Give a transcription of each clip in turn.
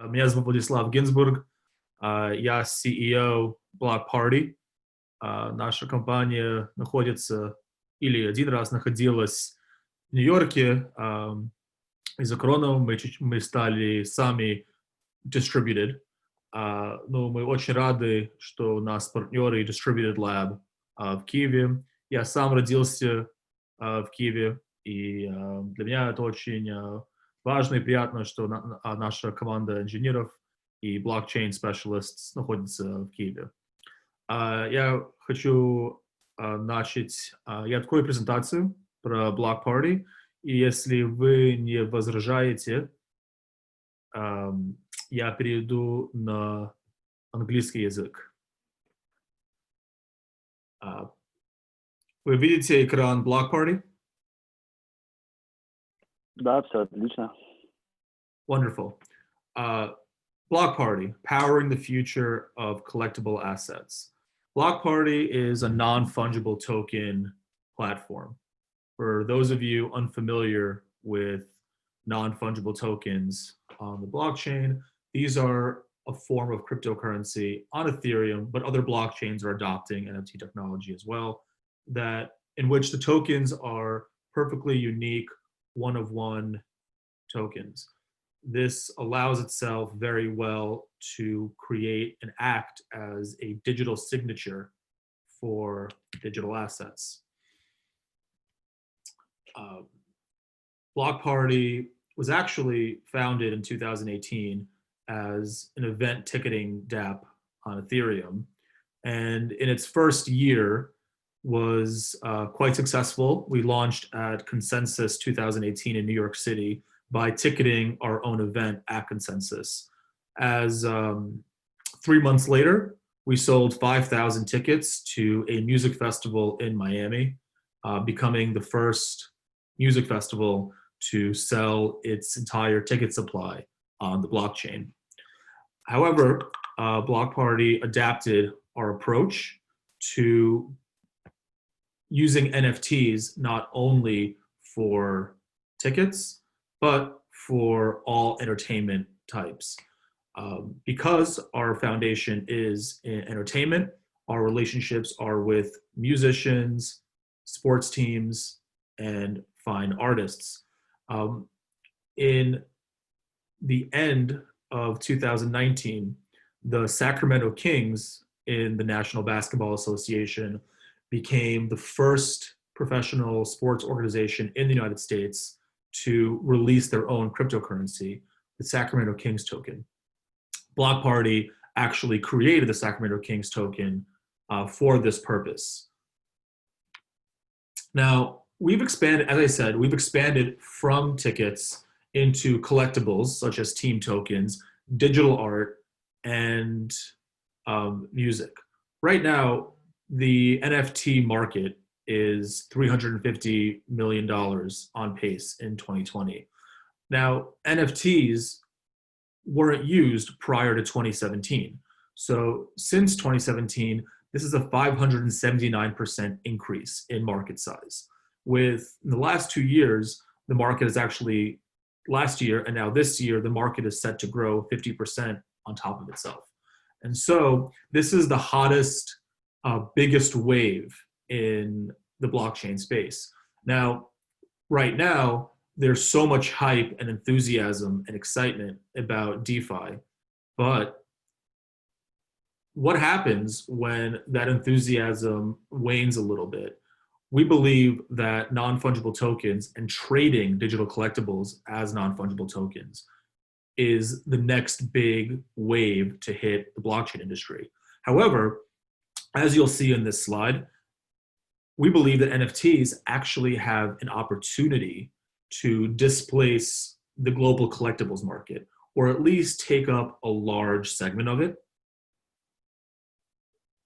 Меня зовут Vladislav Ginzburg. Я CEO Blockparty. Наша компания находится, или один раз находилась в Нью-Йорке. Из-за короны мы стали сами distributed. Но мы очень рады, что у нас партнеры Distributed Lab в Киеве. Я сам родился в Киеве, и для меня это очень важно и приятно, что наша команда инженеров и блокчейн specialists находится в Киеве. Я хочу начать, я открою презентацию про Blockparty, и если вы не возражаете, я перейду на английский язык. Вы видите экран Blockparty? Да, все отлично. Wonderful. Blockparty, powering the future of collectible assets. Blockparty is a non-fungible token platform. For those of you unfamiliar with non-fungible tokens on the blockchain, these are a form of cryptocurrency on Ethereum, but other blockchains are adopting NFT technology as well, in which the tokens are perfectly unique, one-of-one tokens. This allows itself very well to create and act as a digital signature for digital assets. Blockparty was actually founded in 2018 as an event ticketing dApp on Ethereum, and in its first year was quite successful. We launched at Consensus 2018 in New York City by ticketing our own event at Consensus. As 3 months later, we sold 5,000 tickets to a music festival in Miami, becoming the first music festival to sell its entire ticket supply on the blockchain. However, Blockparty adapted our approach to using NFTs not only for tickets, but for all entertainment types. Because our foundation is in entertainment, our relationships are with musicians, sports teams, and fine artists. In the end of 2019, the Sacramento Kings in the National Basketball Association became the first professional sports organization in the United States to release their own cryptocurrency, the Sacramento Kings token. Blockparty actually created the Sacramento Kings token for this purpose. Now, we've expanded, as I said, we've expanded from tickets into collectibles such as team tokens, digital art, and music. Right now, the NFT market is $350 million on pace in 2020. Now, NFTs weren't used prior to 2017. So since 2017, this is a 579% increase in market size. In the last 2 years, the market is actually, last year and now this year, the market is set to grow 50% on top of itself. And so this is the hottest, biggest wave in the blockchain space. Now, right now, there's so much hype and enthusiasm and excitement about DeFi, but what happens when that enthusiasm wanes a little bit? We believe that non-fungible tokens and trading digital collectibles as non-fungible tokens is the next big wave to hit the blockchain industry. However, as you'll see in this slide, we believe that NFTs actually have an opportunity to displace the global collectibles market, or at least take up a large segment of it.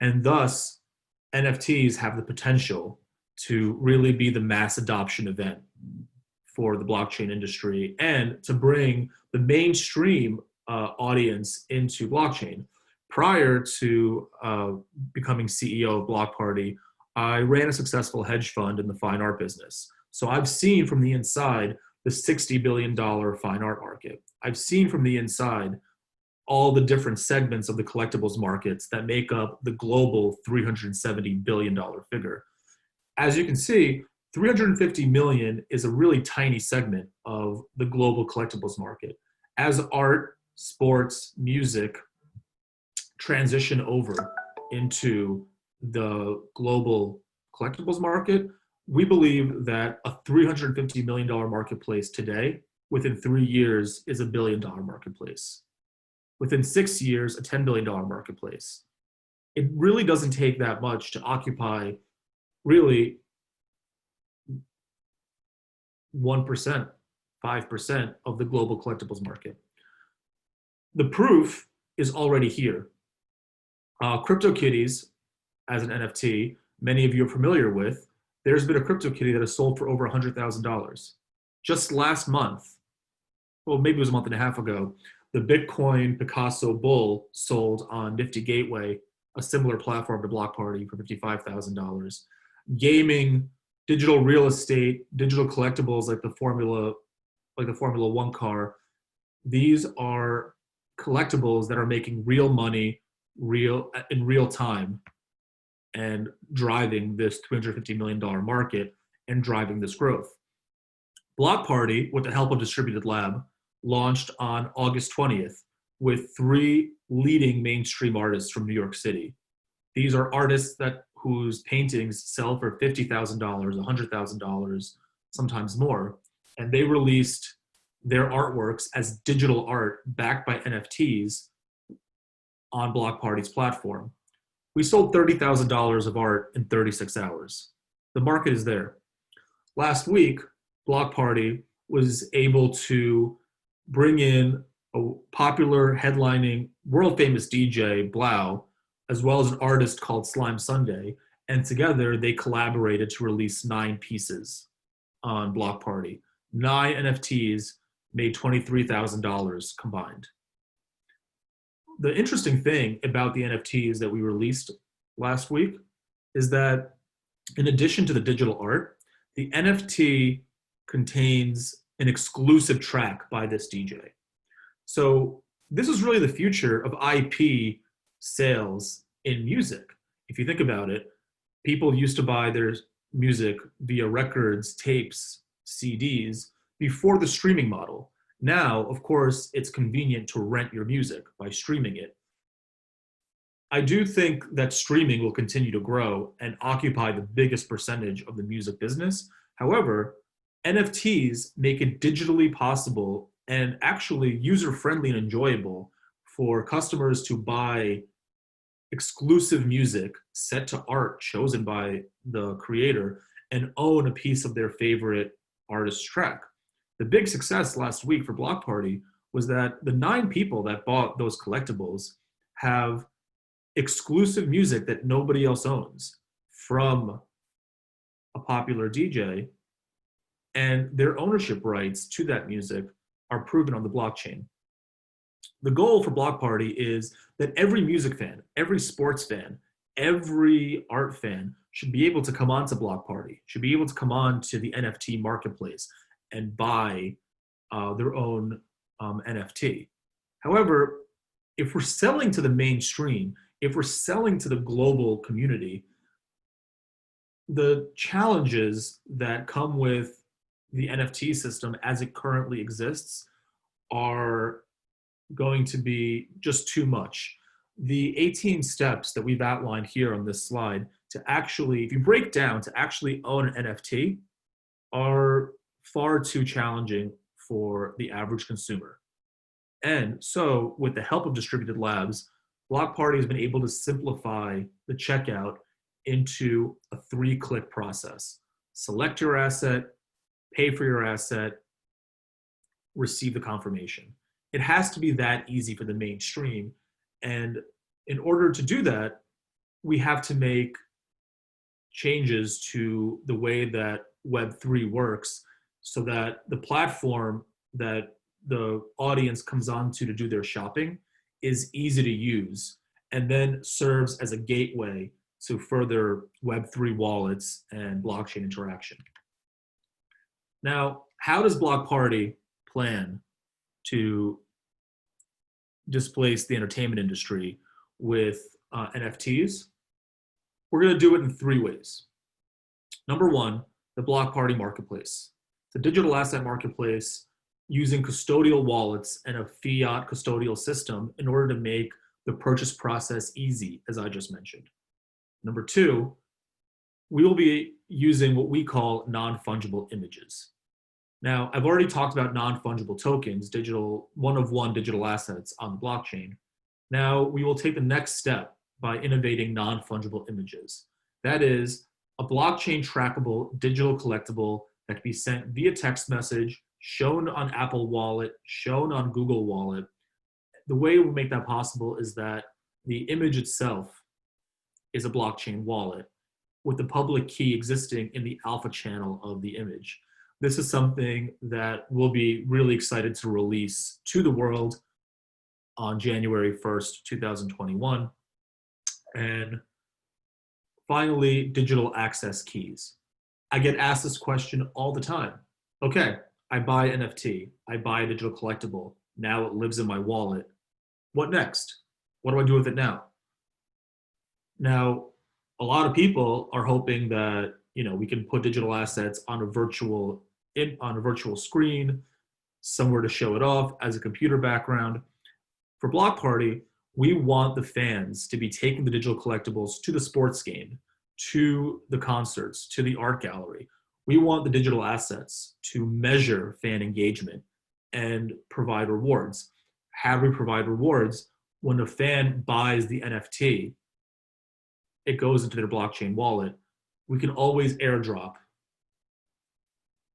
And thus, NFTs have the potential to really be the mass adoption event for the blockchain industry and to bring the mainstream audience into blockchain. Prior to becoming CEO of Blockparty, I ran a successful hedge fund in the fine art business. So I've seen from the inside the $60 billion fine art market. I've seen from the inside all the different segments of the collectibles markets that make up the global $370 billion figure. As you can see, 350 million is a really tiny segment of the global collectibles market. As art, sports, music transition over into the global collectibles market, we believe that a $350 million marketplace today, within 3 years, is $1 billion marketplace. Within 6 years, a $10 billion marketplace. It really doesn't take that much to occupy really 1%, 5% of the global collectibles market. The proof is already here. CryptoKitties, as an NFT, many of you are familiar with, there's been a CryptoKitty that has sold for over $100,000. Just last month, well, maybe it was a month and a half ago, the Bitcoin Picasso Bull sold on Nifty Gateway, a similar platform to Blockparty, for $55,000. Gaming, digital real estate, digital collectibles like the Formula 1 car, these are collectibles that are making real money in real time and driving this $350 million market and driving this growth. Blockparty, with the help of Distributed Lab, launched on August 20th with 3 leading mainstream artists from New York City. These are artists whose paintings sell for $50,000, $100,000, sometimes more, and they released their artworks as digital art backed by NFTs on Blockparty's platform. We sold $30,000 of art in 36 hours. The market is there. Last week, Blockparty was able to bring in a popular headlining world-famous DJ, Blau, as well as an artist called Slime Sunday, and together they collaborated to release 9 pieces on Blockparty. 9 NFTs made $23,000 combined. The interesting thing about the NFTs that we released last week is that in addition to the digital art, the NFT contains an exclusive track by this DJ. So this is really the future of IP sales in music. If you think about it, people used to buy their music via records, tapes, CDs before the streaming model. Now, of course, it's convenient to rent your music by streaming it. I do think that streaming will continue to grow and occupy the biggest percentage of the music business. However, NFTs make it digitally possible and actually user-friendly and enjoyable for customers to buy exclusive music set to art chosen by the creator and own a piece of their favorite artist's track. The big success last week for Blockparty was that the 9 people that bought those collectibles have exclusive music that nobody else owns from a popular DJ, and their ownership rights to that music are proven on the blockchain. The goal for Blockparty is that every music fan, every sports fan, every art fan should be able to come onto Blockparty, should be able to come on to the NFT marketplace and buy their own NFT. However, if we're selling to the mainstream, if we're selling to the global community, the challenges that come with the NFT system as it currently exists are going to be just too much. The 18 steps that we've outlined here on this slide to actually, if you break down, to actually own an NFT are far too challenging for the average consumer. And so with the help of Distributed Labs, Blockparty has been able to simplify the checkout into a 3-click process. Select your asset, pay for your asset, receive the confirmation. It has to be that easy for the mainstream. And in order to do that, we have to make changes to the way that Web3 works so that the platform that the audience comes onto to do their shopping is easy to use and then serves as a gateway to further Web3 wallets and blockchain interaction. Now, how does Blockparty plan to displace the entertainment industry with NFTs. We're going to do it in 3 ways. Number 1, the Blockparty marketplace. It's a digital asset marketplace using custodial wallets and a fiat custodial system in order to make the purchase process easy, as I just mentioned. Number 2, we will be using what we call non-fungible images. Now, I've already talked about non-fungible tokens, one-of-one digital assets on the blockchain. Now, we will take the next step by innovating non-fungible images. That is a blockchain trackable digital collectible that can be sent via text message, shown on Apple Wallet, shown on Google Wallet. The way we make that possible is that the image itself is a blockchain wallet with the public key existing in the alpha channel of the image. This is something that we'll be really excited to release to the world on January 1st, 2021. And finally, digital access keys. I get asked this question all the time. Okay, I buy NFT, I buy a digital collectible, now it lives in my wallet. What next? What do I do with it now? Now, a lot of people are hoping that we can put digital assets on a virtual screen, somewhere to show it off as a computer background. For Blockparty, we want the fans to be taking the digital collectibles to the sports game, to the concerts, to the art gallery. We want the digital assets to measure fan engagement and provide rewards. How do we provide rewards? When a fan buys the NFT, it goes into their blockchain wallet. We can always airdrop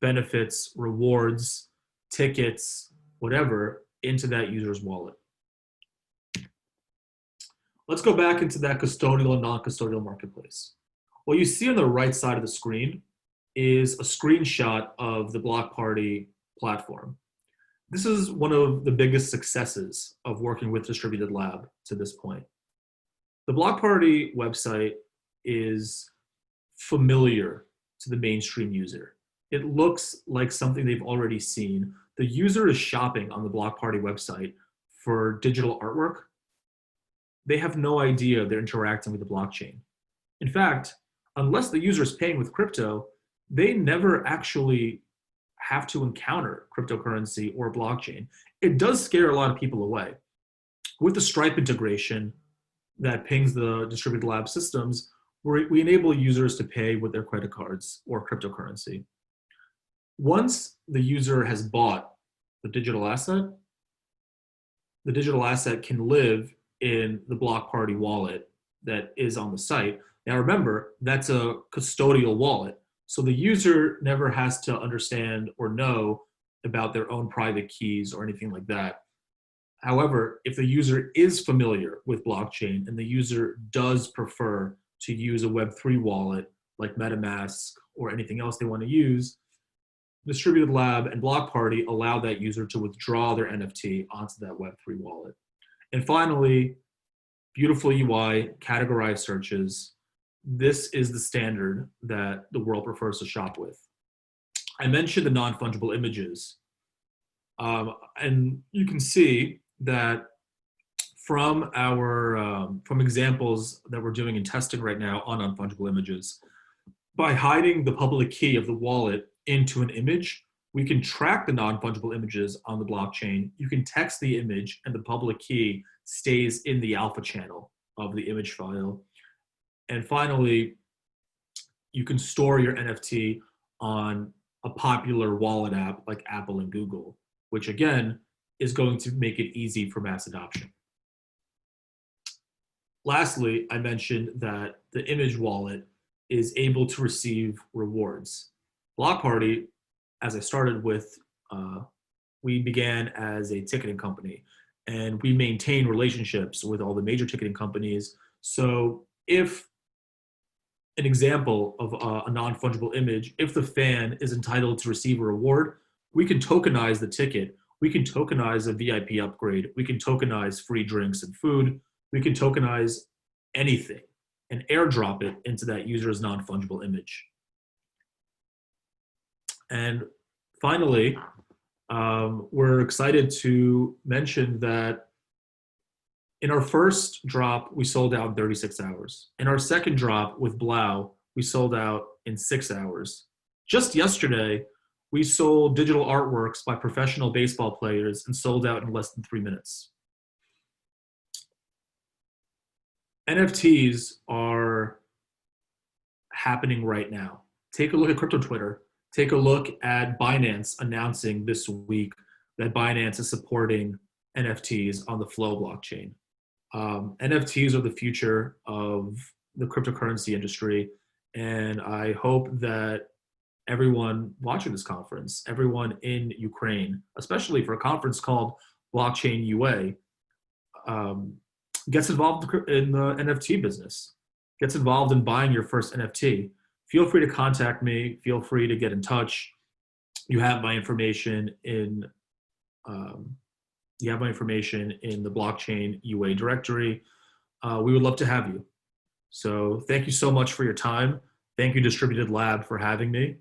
benefits, rewards, tickets, whatever, into that user's wallet. Let's go back into that custodial and non-custodial marketplace. What you see on the right side of the screen is a screenshot of the Blockparty platform. This is one of the biggest successes of working with Distributed Lab to this point. The Blockparty website is familiar to the mainstream user. It looks like something they've already seen. The user is shopping on the Blockparty website for digital artwork. They have no idea they're interacting with the blockchain. In fact, unless the user is paying with crypto, they never actually have to encounter cryptocurrency or blockchain. It does scare a lot of people away. With the Stripe integration that pings the Distributed Lab systems, we enable users to pay with their credit cards or cryptocurrency. Once the user has bought the digital asset can live in the Blockparty wallet that is on the site. Now remember, that's a custodial wallet. So the user never has to understand or know about their own private keys or anything like that. However, if the user is familiar with blockchain and the user does prefer to use a Web3 wallet like MetaMask or anything else they want to use, Distributed Lab and Blockparty allow that user to withdraw their NFT onto that Web3 wallet. And finally, beautiful UI, categorized searches. This is the standard that the world prefers to shop with. I mentioned the non-fungible images. And you can see that from examples that we're doing in testing right now on non-fungible images, by hiding the public key of the wallet into an image, we can track the non-fungible images on the blockchain. You can text the image and the public key stays in the alpha channel of the image file. And finally, you can store your NFT on a popular wallet app like Apple and Google, which again is going to make it easy for mass adoption. Lastly, I mentioned that the image wallet is able to receive rewards. Blockparty, as I started with, we began as a ticketing company, and we maintain relationships with all the major ticketing companies. So if an example of a non-fungible image, if the fan is entitled to receive a reward, we can tokenize the ticket. We can tokenize a VIP upgrade. We can tokenize free drinks and food. We can tokenize anything and airdrop it into that user's non-fungible image. And finally, we're excited to mention that In our first drop, we sold out in 36 hours. In our second drop with Blau, we sold out in 6 hours. Just yesterday, we sold digital artworks by professional baseball players and sold out in less than 3 minutes. NFTs are happening right now. Take a look at crypto Twitter. Take a look at Binance announcing this week that Binance is supporting NFTs on the Flow blockchain. NFTs are the future of the cryptocurrency industry, and I hope that everyone watching this conference, everyone in Ukraine, especially for a conference called BlockchainUA, gets involved in the NFT business, gets involved in buying your first NFT. Feel free to contact me. Feel free to get in touch. You have my information in the BlockchainUA directory. We would love to have you. So thank you so much for your time. Thank you, Distributed Lab, for having me.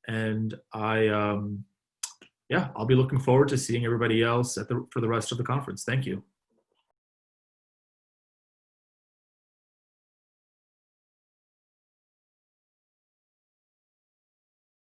And I'll be looking forward to seeing everybody else for the rest of the conference. Thank you.